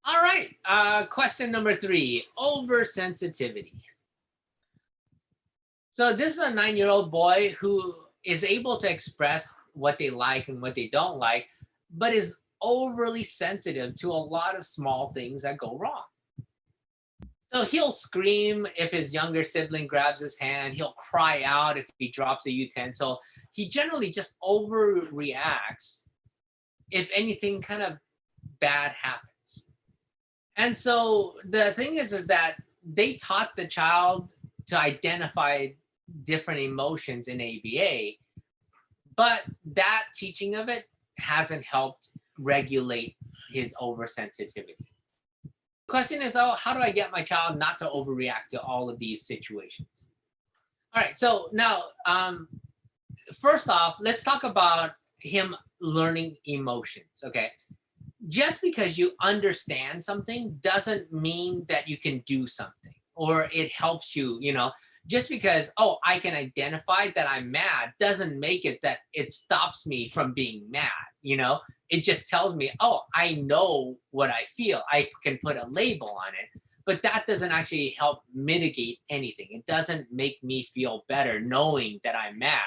All right. Question number 3, oversensitivity. So this is a 9-year-old boy who is able to express what they like and what they don't like, but is overly sensitive to a lot of small things that go wrong. So he'll scream if his younger sibling grabs his hand. He'll cry out if he drops a utensil. He generally just overreacts if anything kind of bad happens. And so the thing is that they taught the child to identify different emotions in ABA, but that teaching of it hasn't helped regulate his oversensitivity. The question is, how do I get my child not to overreact to all of these situations? All right, so now, first off, let's talk about him learning emotions, okay? Just because you understand something doesn't mean that you can do something or it helps you, just because, I can identify that I'm mad doesn't make it that it stops me from being mad, It just tells me, I know what I feel. I can put a label on it, but that doesn't actually help mitigate anything. It doesn't make me feel better knowing that I'm mad.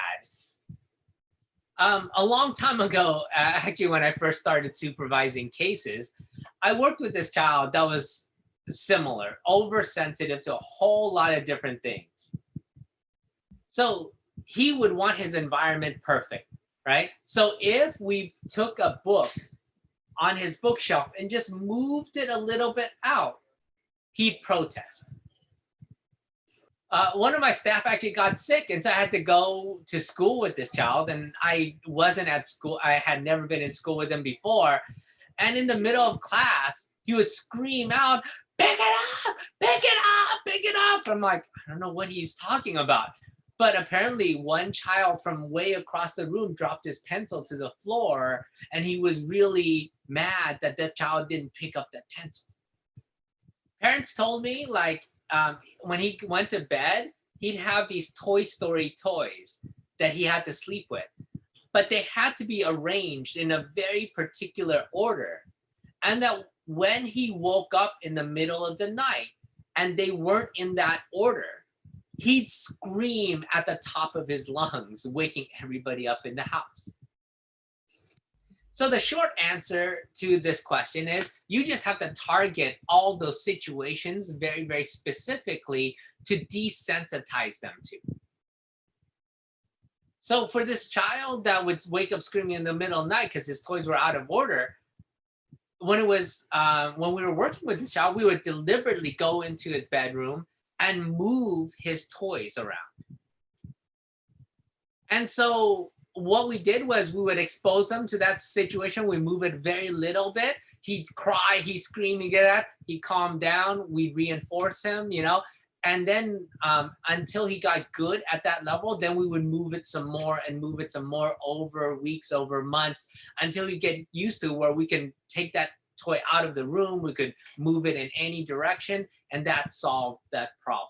A long time ago, actually, when I first started supervising cases, I worked with this child that was similar, oversensitive to a whole lot of different things. So he would want his environment perfect, right? So if we took a book on his bookshelf and just moved it a little bit out, he'd protest. One of my staff actually got sick, and so I had to go to school with this child, and I wasn't at school. I had never been in school with him before. And in the middle of class, he would scream out, "Pick it up, pick it up, pick it up." I'm like, I don't know what he's talking about. But apparently one child from way across the room dropped his pencil to the floor, and he was really mad that that child didn't pick up that pencil. Parents told me, when he went to bed, he'd have these Toy Story toys that he had to sleep with, but they had to be arranged in a very particular order. And that when he woke up in the middle of the night and they weren't in that order, he'd scream at the top of his lungs, waking everybody up in the house. So the short answer to this question is you just have to target all those situations very, very specifically to desensitize them to. So for this child that would wake up screaming in the middle of the night because his toys were out of order, when we were working with this child, we would deliberately go into his bedroom and move his toys around. And so what we did was we would expose him to that situation. We move it very little bit. He'd cry, he'd scream, he'd get up, he'd calm down. We'd reinforce him, and then until he got good at that level, then we would move it some more and move it some more over weeks, over months, until we get used to where we can take that toy out of the room, we could move it in any direction, and that solved that problem.